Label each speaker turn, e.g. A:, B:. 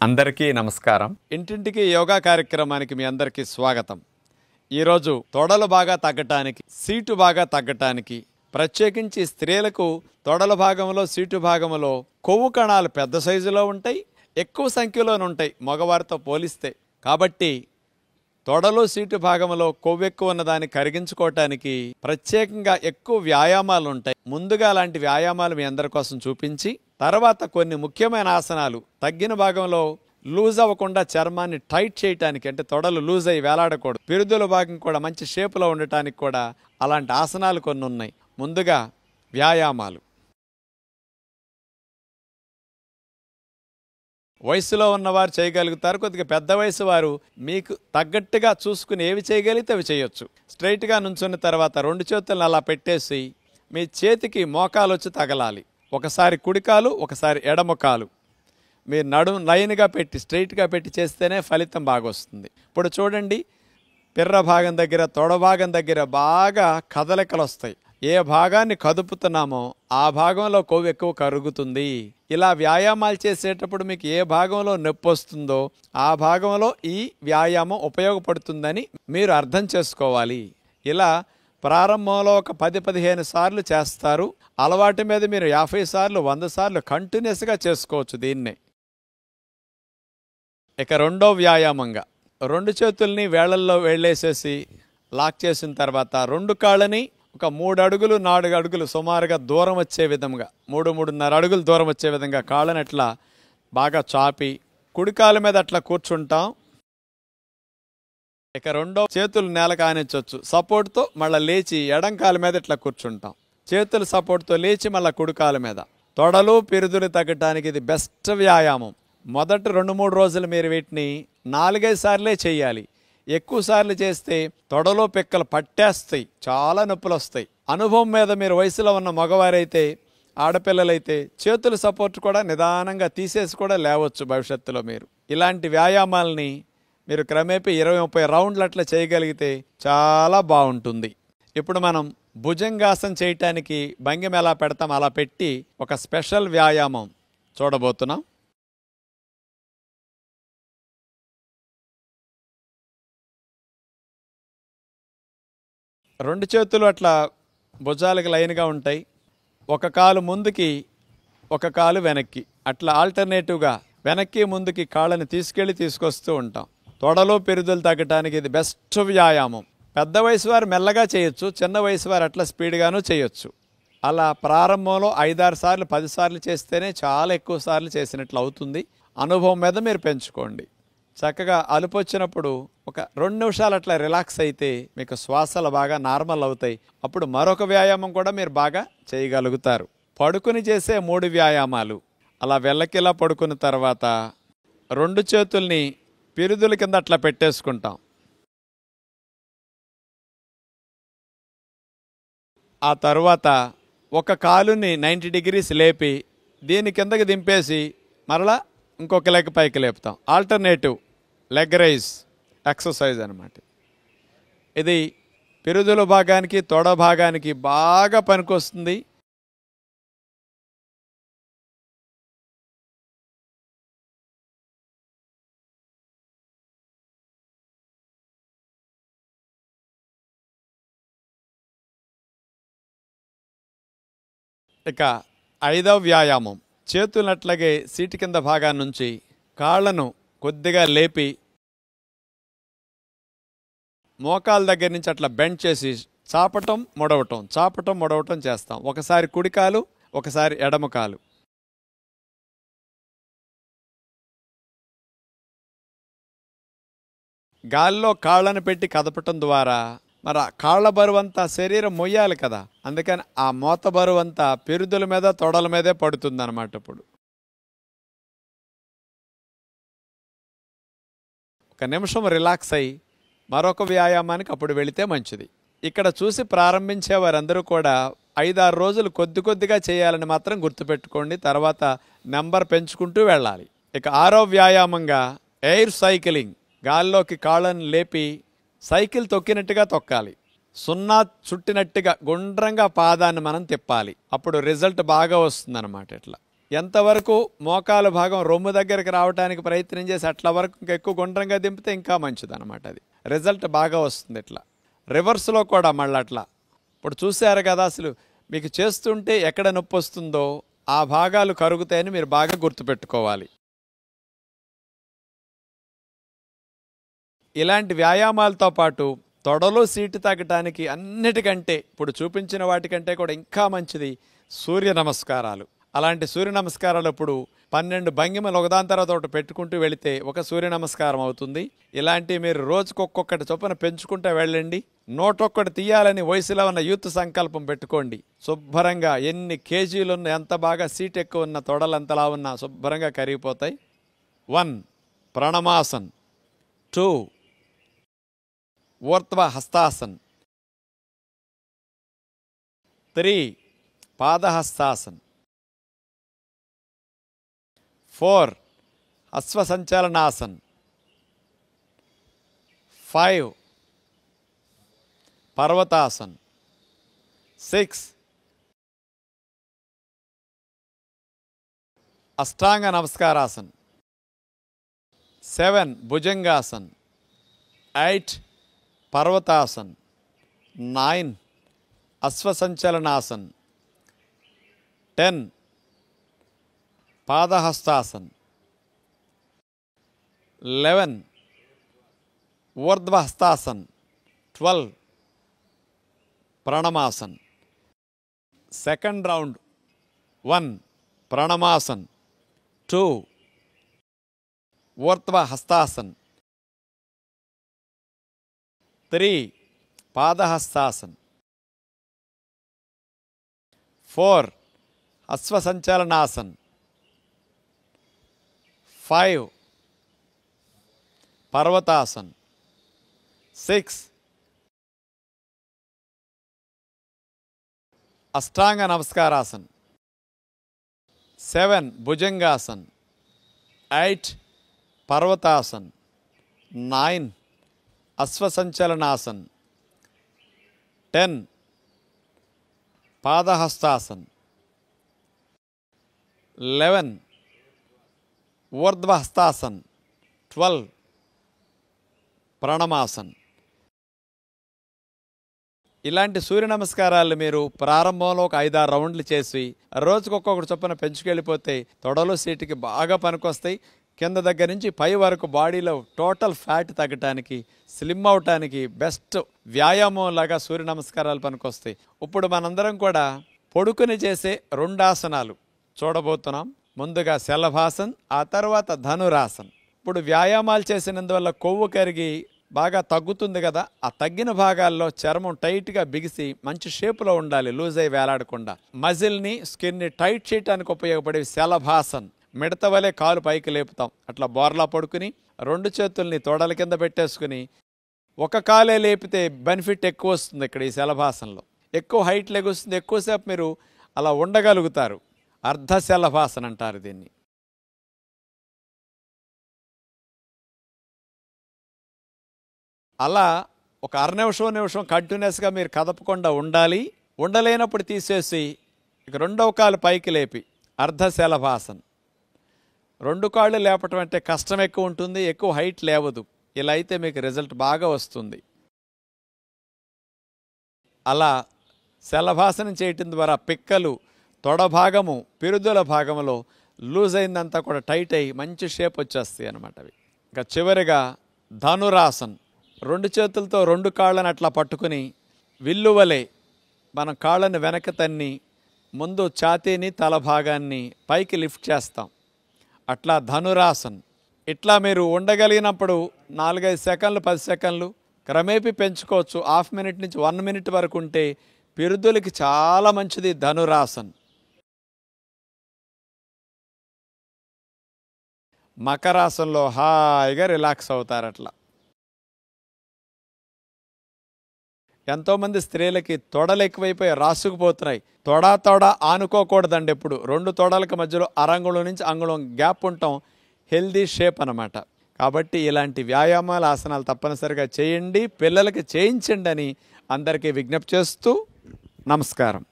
A: అందరికీ నమస్కారం. ఇంటింటికి యోగా కార్యక్రమానికి మీ అందరికీ స్వాగతం. ఈరోజు తొడలు బాగా తగ్గటానికి, సీటు బాగా తగ్గటానికి, ప్రత్యేకించి స్త్రీలకు తొడల భాగంలో, సీటు భాగంలో కొవ్వు కణాలు పెద్ద సైజులో ఉంటాయి, ఎక్కువ సంఖ్యలోనే ఉంటాయి మగవారితో పోలిస్తే. కాబట్టి తొడలు, సీటు భాగంలో కొవ్వు ఎక్కువ ఉన్నదాన్ని కరిగించుకోవటానికి ప్రత్యేకంగా ఎక్కువ వ్యాయామాలు ఉంటాయి. ముందుగా అలాంటి వ్యాయామాలు మీ అందరి కోసం చూపించి, తర్వాత కొన్ని ముఖ్యమైన ఆసనాలు తగ్గిన భాగంలో లూజ్ అవ్వకుండా చర్మాన్ని టైట్ చేయటానికి, అంటే తొడలు లూజ్ అయ్యి వేలాడకూడదు, పిరుదుల భాగం కూడా మంచి షేపులో ఉండటానికి కూడా అలాంటి ఆసనాలు కొన్ని ఉన్నాయి. ముందుగా వ్యాయామాలు. వయసులో ఉన్నవారు చేయగలుగుతారు, కొద్దిగా పెద్ద వయసు వారు మీకు తగ్గట్టుగా చూసుకుని ఏవి చేయగలిగితే అవి చేయొచ్చు. స్ట్రైట్గా నుంచున్న తర్వాత రెండు చేతులను అలా పెట్టేసి మీ చేతికి మోకాలు వచ్చి తగలాలి. ఒకసారి కుడికాలు, ఒకసారి ఎడమకాలు. మీరు నడుము లైన్గా పెట్టి స్ట్రైట్గా పెట్టి చేస్తేనే ఫలితం బాగా వస్తుంది. ఇప్పుడు చూడండి, పిర్ర భాగం దగ్గర, తొడ భాగం దగ్గర బాగా కదలికలు వస్తాయి. ఏ భాగాన్ని కదుపుతున్నామో ఆ భాగంలో కొవ్వు ఎక్కువ కరుగుతుంది. ఇలా వ్యాయామాలు చేసేటప్పుడు మీకు ఏ భాగంలో నొప్పి వస్తుందో ఆ భాగంలో ఈ వ్యాయామం ఉపయోగపడుతుందని మీరు అర్థం చేసుకోవాలి. ఇలా ప్రారంభంలో ఒక 10-15 సార్లు చేస్తారు. అలవాటు మీద మీరు 50 సార్లు, 100 సార్లు కంటిన్యూస్గా చేసుకోవచ్చు దీన్నే. ఇక రెండో వ్యాయామంగా రెండు చేతుల్ని వేళ్లల్లో వేళ్ళేసేసి లాక్ చేసిన తర్వాత రెండు కాళ్ళని ఒక 3 అడుగులు 4 అడుగులు సుమారుగా దూరం వచ్చే విధంగా, 3-3.5 అడుగులు దూరం వచ్చే విధంగా కాళ్ళని అట్లా బాగా చాపి కుడి కాళ్ళ మీద అట్లా కూర్చుంటాం. ఇక రెండో చేతులు నేల కానించవచ్చు సపోర్ట్తో, మళ్ళీ లేచి ఎడం కాళ్ళ మీద ఇట్లా కూర్చుంటాం. చేతులు సపోర్ట్తో లేచి మళ్ళీ కుడి కాళ్ళ మీద. తొడలు, పిరుదులు తగ్గటానికి ఇది బెస్ట్ వ్యాయామం. మొదటి 2-3 రోజులు మీరు వీటిని 4-5 సార్లే చేయాలి. ఎక్కువ సార్లు చేస్తే తొడలో పిక్కలు పట్టేస్తాయి, చాలా నొప్పులు వస్తాయి. అనుభవం మీద మీరు వయసులో ఉన్న మగవారైతే, ఆడపిల్లలైతే చేతుల సపోర్ట్ కూడా నిదానంగా తీసేసి కూడా లేవచ్చు భవిష్యత్తులో. మీరు ఇలాంటి వ్యాయామాలని మీరు క్రమేపీ 20-30 రౌండ్లు అట్లా చేయగలిగితే చాలా బాగుంటుంది. ఇప్పుడు మనం భుజంగాసనం చేయటానికి భంగిమ ఎలా పెడతాం అలా పెట్టి ఒక స్పెషల్ వ్యాయామం చూడబోతున్నాం. రెండు చేతులు అట్లా భుజాలకు లైన్గా ఉంటాయి. ఒక కాలు ముందుకి, ఒక కాలు వెనక్కి, అట్లా ఆల్టర్నేటివ్గా వెనక్కి ముందుకి కాళ్ళని తీసుకొస్తూ ఉంటాం. తొడలు, పెరుదులు తగ్గటానికి ఇది బెస్ట్ వ్యాయామం. పెద్ద వయసు వారు మెల్లగా చేయొచ్చు, చిన్న వయసు వారు అట్లా స్పీడ్గానూ చేయొచ్చు. అలా ప్రారంభంలో 5-6 సార్లు 10 సార్లు చేస్తేనే చాలా ఎక్కువ సార్లు చేసినట్లు అవుతుంది. అనుభవం మీద మీరు పెంచుకోండి. చక్కగా అలుపు వచ్చినప్పుడు ఒక 2 నిమిషాలు అట్లా రిలాక్స్ అయితే మీకు శ్వాసలు బాగా నార్మల్ అవుతాయి. అప్పుడు మరొక వ్యాయామం కూడా మీరు బాగా చేయగలుగుతారు. పడుకుని చేసే 3 వ్యాయామాలు. అలా వెల్లకిలా పడుకున్న తర్వాత రెండు చేతుల్ని పిరుదుల కింద అట్లా పెట్టేసుకుంటాం. ఆ తర్వాత ఒక కాలుని 90 degrees లేపి దీని కిందకి దింపేసి మరలా ఇంకొక లెగ్ పైకి లేపుతాం. ఆల్టర్నేటివ్ లెగ్ రైజ్ ఎక్సర్సైజ్ అన్నమాట. ఇది పిరుదుల భాగానికి, తొడ భాగానికి బాగా పనికొస్తుంది. ఇక 5వ వ్యాయామం, చేతులను అట్లాగే సీటు కింద భాగాన్ని నుంచి కాళ్ళను కొద్దిగా లేపి మోకాల దగ్గర నుంచి అట్లా బెండ్ చేసి చాపటం ముడవటం చేస్తాం. ఒకసారి కుడికాలు, ఒకసారి ఎడమకాలు. గాల్లో కాళ్ళను పెట్టి కదపటం ద్వారా మరి ఆ కాళ్ళ బరువంతా శరీరం మొయ్యాలి కదా, అందుకని ఆ మోత బరువంతా పిరుదుల మీద, తొడల మీదే పడుతుంది అన్నమాట. ఇప్పుడు ఒక నిమిషం రిలాక్స్ అయ్యి మరొక వ్యాయామానికి అప్పుడు వెళితే మంచిది. ఇక్కడ చూసి ప్రారంభించే వారందరూ కూడా 5-6 రోజులు కొద్దిగా చేయాలని మాత్రం గుర్తుపెట్టుకోండి. తర్వాత నెంబర్ పెంచుకుంటూ వెళ్ళాలి. ఇక 6వ వ్యాయామంగా ఎయిర్ సైక్లింగ్. గాల్లోకి కాళ్ళను లేపి సైకిల్ తొక్కినట్టుగా తొక్కాలి. 0 చుట్టినట్టుగా గుండ్రంగా పాదాన్ని మనం తిప్పాలి. అప్పుడు రిజల్ట్ బాగా వస్తుందన్నమాట. ఇట్లా ఎంతవరకు మోకాలు భాగం రొమ్ము దగ్గరికి రావడానికి ప్రయత్నం చేసి అట్లా వరకు ఇంకా ఎక్కువ గుండ్రంగా దింపితే ఇంకా మంచిది అనమాట. అది రిజల్ట్ బాగా వస్తుంది. ఇట్లా రివర్స్లో కూడా మళ్ళీ అట్లా. ఇప్పుడు చూశారు కదా, అసలు మీకు చేస్తుంటే ఎక్కడ నొప్పి వస్తుందో ఆ భాగాలు కరుగుతాయని మీరు బాగా గుర్తుపెట్టుకోవాలి. ఇలాంటి వ్యాయామాలతో పాటు తొడలో సీటు తగ్గటానికి అన్నిటికంటే ఇప్పుడు చూపించిన వాటికంటే కూడా ఇంకా మంచిది సూర్య నమస్కారాలు. అలాంటి సూర్య నమస్కారాలు ఇప్పుడు 12 భంగిమలు ఒకదాని తర్వాత ఒకటి పెట్టుకుంటూ వెళితే ఒక సూర్య నమస్కారం అవుతుంది. ఇలాంటివి మీరు రోజుకు ఒక్కొక్కటి చొప్పున పెంచుకుంటూ వెళ్ళండి. 101 తీయాలని వయసులో ఉన్న యూత్ సంకల్పం పెట్టుకోండి. శుభ్రంగా ఎన్ని కేజీలున్న, ఎంత బాగా సీట్ ఎక్కువ ఉన్న, తొడలు ఎంతలా ఉన్నా శుభ్రంగా కరిగిపోతాయి. 1 ప్రణమాసన్, 2 ఊర్ధ్వ హస్తాసన్, 3 పాదహస్తాసన్, 4 అశ్వసంచలనాసన్, 5 పర్వతాసన్, 6 అష్టాంగ నమస్కారాసన్, 7 భుజంగాసన్, 8 పర్వతాసన్, 9 అశ్వసంచలనాసన్, 10 పాదహస్తాసన్, 11 ఊర్ధ్వహస్తాసన్, 12 ప్రణమాసన్. సెకండ్ రౌండ్ 1 ప్రణమాసన్, 2 ఊర్ధ్వహస్తాసన్, 3 పాదహస్తాసన్, 4 అశ్వసంచలనాసన్, 5 పర్వతాసన్, 6 అష్టాంగ నమస్కారాసన్, 7 భుజంగాసన్, 8 పర్వతాసన్, 9 అశ్వసంచలనాసన్, 10 పాదహస్తాసన్, 11 ఊర్ధ్వహస్తాసన్, 12 ప్రణమాసన్. ఇలాంటి సూర్య నమస్కారాలు మీరు ప్రారంభంలో ఒక 5-6 రౌండ్లు చేసి రోజుకు ఒక్కొక్కటి చొప్పున పెంచుకెళ్ళిపోతే తొడలు సీటుకి బాగా పనికొస్తాయి. కింద దగ్గర నుంచి పై వరకు బాడీలో టోటల్ ఫ్యాట్ తగ్గటానికి, స్లిమ్ అవటానికి బెస్ట్ వ్యాయామం లాగా సూర్య నమస్కారాలు పనికొస్తాయి. ఇప్పుడు మనందరం కూడా పొడుకుని చేసే 2 ఆసనాలు చూడబోతున్నాం. ముందుగా శలభాసన్, ఆ తర్వాత ధనురాసన్. ఇప్పుడు వ్యాయామాలు చేసినందువల్ల కొవ్వు కరిగి బాగా తగ్గుతుంది కదా, ఆ తగ్గిన భాగాల్లో చర్మం టైట్గా బిగిసి మంచి షేపులో ఉండాలి, లూజ్ అయి వేలాడకుండా. మజిల్ని, స్కిన్ని టైట్ చేయడానికి ఉపయోగపడే శలభాసన్. మిడత వలె కాలు పైకి లేపుతాం. అట్లా బోర్లా పడుకుని 2 చేతుల్ని తొడల కింద పెట్టేసుకుని ఒక కాలే లేపితే బెనిఫిట్ ఎక్కువ వస్తుంది. ఇక్కడ ఈ శలభాసనలో ఎక్కువ హైట్ లెగుస్తుంది, ఎక్కువసేపు మీరు అలా ఉండగలుగుతారు. అర్ధశలభాసన్ అంటారు దీన్ని. అలా ఒక అర నిమిషం కంటిన్యూస్గా మీరు కదపకుండా ఉండాలి. ఉండలేనప్పుడు తీసేసి ఇక 2వ కాలు పైకి లేపి అర్ధశలభాసన్. 2 కాళ్ళు లేపటం అంటే కష్టం ఎక్కువ ఉంటుంది, ఎక్కువ హైట్ లేవదు. ఇలా అయితే మీకు రిజల్ట్ బాగా వస్తుంది. అలా శలభాసనం చేయటం ద్వారా పిక్కలు, తొడ భాగము, పిరుదుల భాగంలో లూజ్ అయిందంతా కూడా టైట్ అయ్యి మంచి షేప్ వచ్చేస్తాయి అన్నమాట అవి. ఇంకా చివరిగా ధనురాసన్. 2 చేతులతో 2 కాళ్ళని అట్లా పట్టుకుని విల్లువలే మనం కాళ్ళని వెనక్కి తన్ని ముందు ఛాతీని, తల భాగాన్ని పైకి లిఫ్ట్ చేస్తాం. అట్లా ధనురాసన్. ఇట్లా మీరు ఉండగలిగినప్పుడు 4-5 సెకండ్లు, 10 సెకండ్లు క్రమేపీ పెంచుకోవచ్చు. హాఫ్ మినిట్ నుంచి 1 మినిట్ వరకు ఉంటే పిరుదులకి చాలా మంచిది ధనురాసన్. మకరాసన్లో హాయిగా రిలాక్స్ అవుతారు. అట్లా ఎంతోమంది స్త్రీలకి తొడలు ఎక్కువైపోయి రాసుకుపోతున్నాయి. తొడ ఆనుకోకూడదండి. ఎప్పుడు 2 తొడలకి మధ్యలో అరంగుళం నుంచి అంగుళం గ్యాప్ ఉండటం హెల్దీ షేప్ అన్నమాట. కాబట్టి ఇలాంటి వ్యాయామాలు, ఆసనాలు తప్పనిసరిగా చేయండి, పిల్లలకి చేయించండి అని అందరికీ విజ్ఞప్తి చేస్తూ నమస్కారం.